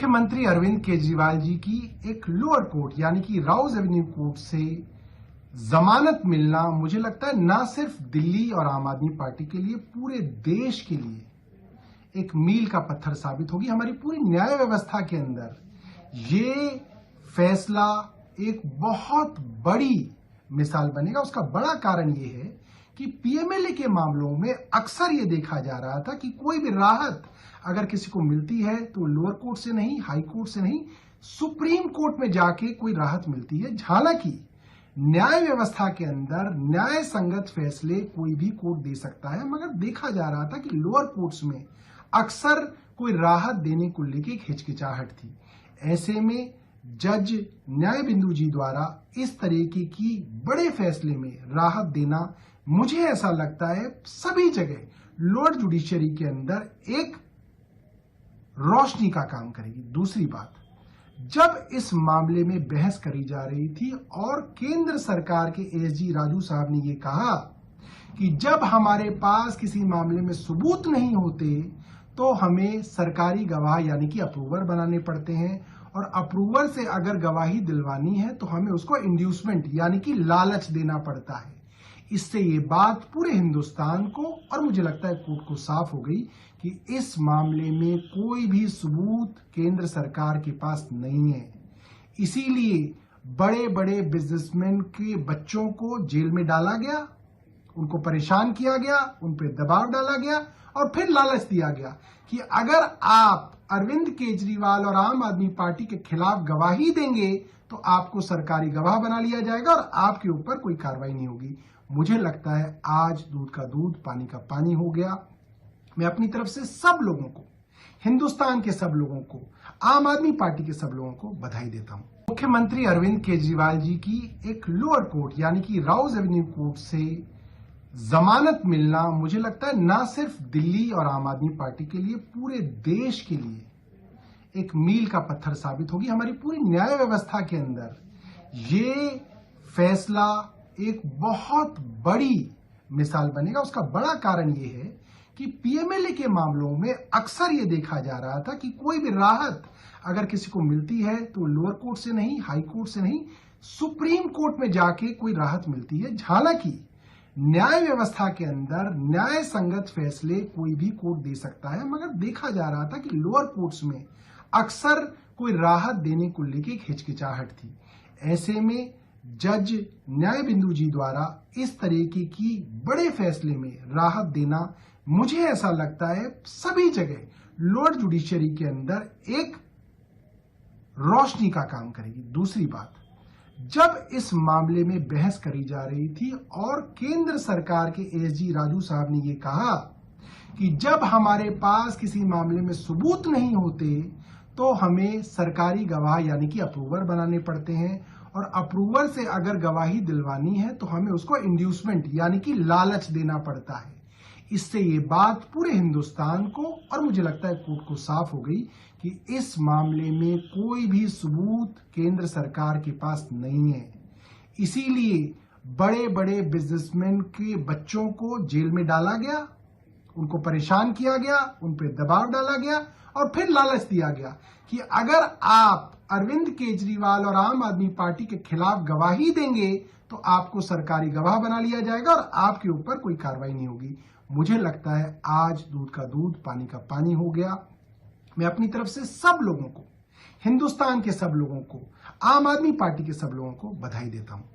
मुख्यमंत्री अरविंद केजरीवाल जी की एक लोअर कोर्ट यानी कि राउज एवेन्यू कोर्ट से जमानत मिलना मुझे लगता है ना सिर्फ दिल्ली और आम आदमी पार्टी के लिए, पूरे देश के लिए एक मील का पत्थर साबित होगी। हमारी पूरी न्याय व्यवस्था के अंदर ये फैसला एक बहुत बड़ी मिसाल बनेगा। उसका बड़ा कारण ये है कि पीएमएलए के मामलों में अक्सर ये देखा जा रहा था कि कोई भी राहत अगर किसी को मिलती है तो लोअर कोर्ट से नहीं, हाई कोर्ट से नहीं, सुप्रीम कोर्ट में जाके कोई राहत मिलती है। हालांकि न्याय व्यवस्था के अंदर न्याय संगत फैसले कोई भी कोर्ट दे सकता है, मगर देखा जा रहा था कि लोअर कोर्ट्स में अक्सर कोई राहत देने को लेकर एक हिचकिचाहट थी। ऐसे में जज न्याय बिंदु जी द्वारा इस तरीके की बड़े फैसले में राहत देना, मुझे ऐसा लगता है सभी जगह लोअर जुडिशरी के अंदर एक रोशनी का काम करेगी। दूसरी बात, जब इस मामले में बहस करी जा रही थी और केंद्र सरकार के एसजी राजू साहब ने ये कहा कि जब हमारे पास किसी मामले में सबूत नहीं होते तो हमें सरकारी गवाह यानी कि अप्रूवर बनाने पड़ते हैं, और अप्रूवर से अगर गवाही दिलवानी है तो हमें उसको इंड्यूसमेंट यानी कि लालच देना पड़ता है। इससे ये बात पूरे हिंदुस्तान को और मुझे लगता है कोर्ट को साफ हो गई कि इस मामले में कोई भी सबूत केंद्र सरकार के पास नहीं है। इसीलिए बड़े बड़े बिजनेसमैन के बच्चों को जेल में डाला गया, उनको परेशान किया गया, उन पर दबाव डाला गया और फिर लालच दिया गया कि अगर आप अरविंद केजरीवाल और आम आदमी पार्टी के खिलाफ गवाही देंगे तो आपको सरकारी गवाह बना लिया जाएगा और आपके ऊपर कोई कार्रवाई नहीं होगी। मुझे लगता है आज दूध का दूध पानी का पानी हो गया। मैं अपनी तरफ से सब लोगों को, हिंदुस्तान के सब लोगों को, आम आदमी पार्टी के सब लोगों को बधाई देता हूं। मुख्यमंत्री अरविंद केजरीवाल जी की एक लोअर कोर्ट यानी कि राउज एवेन्यू कोर्ट से जमानत मिलना मुझे लगता है ना सिर्फ दिल्ली और आम आदमी पार्टी के लिए, पूरे देश के लिए एक मील का पत्थर साबित होगी। हमारी पूरी न्याय व्यवस्था के अंदर ये फैसला एक बहुत बड़ी मिसाल बनेगा। उसका बड़ा कारण ये है कि पीएमएलए के मामलों में अक्सर ये देखा जा रहा था कि कोई भी राहत अगर किसी को मिलती है तो लोअर कोर्ट से नहीं, हाई कोर्ट से नहीं, सुप्रीम कोर्ट में जाके कोई राहत मिलती है। हालांकि न्याय व्यवस्था के अंदर न्याय संगत फैसले कोई भी कोर्ट दे सकता है, मगर देखा जा रहा था कि लोअर कोर्ट्स में अक्सर कोई राहत देने को लेकर एक हिचकिचाहट थी। ऐसे में जज न्याय बिंदु जी द्वारा इस तरीके की बड़े फैसले में राहत देना, मुझे ऐसा लगता है सभी जगह लोअर जुडिशरी के अंदर एक रोशनी का काम करेगी। दूसरी बात, जब इस मामले में बहस करी जा रही थी और केंद्र सरकार के एसजी राजू साहब ने ये कहा कि जब हमारे पास किसी मामले में सबूत नहीं होते तो हमें सरकारी गवाह यानी कि अप्रूवर बनाने पड़ते हैं, और अप्रूवर से अगर गवाही दिलवानी है तो हमें उसको इंड्यूसमेंट यानी कि लालच देना पड़ता है। इससे ये बात पूरे हिंदुस्तान को और मुझे लगता है कोर्ट को साफ हो गई कि इस मामले में कोई भी सबूत केंद्र सरकार के पास नहीं है। इसीलिए बड़े बड़े बिजनेसमैन के बच्चों को जेल में डाला गया, उनको परेशान किया गया, उन पर दबाव डाला गया और फिर लालच दिया गया कि अगर आप अरविंद केजरीवाल और आम आदमी पार्टी के खिलाफ गवाही देंगे तो आपको सरकारी गवाह बना लिया जाएगा और आपके ऊपर कोई कार्रवाई नहीं होगी। मुझे लगता है आज दूध का दूध पानी का पानी हो गया। मैं अपनी तरफ से सब लोगों को, हिंदुस्तान के सब लोगों को, आम आदमी पार्टी के सब लोगों को बधाई देता हूं।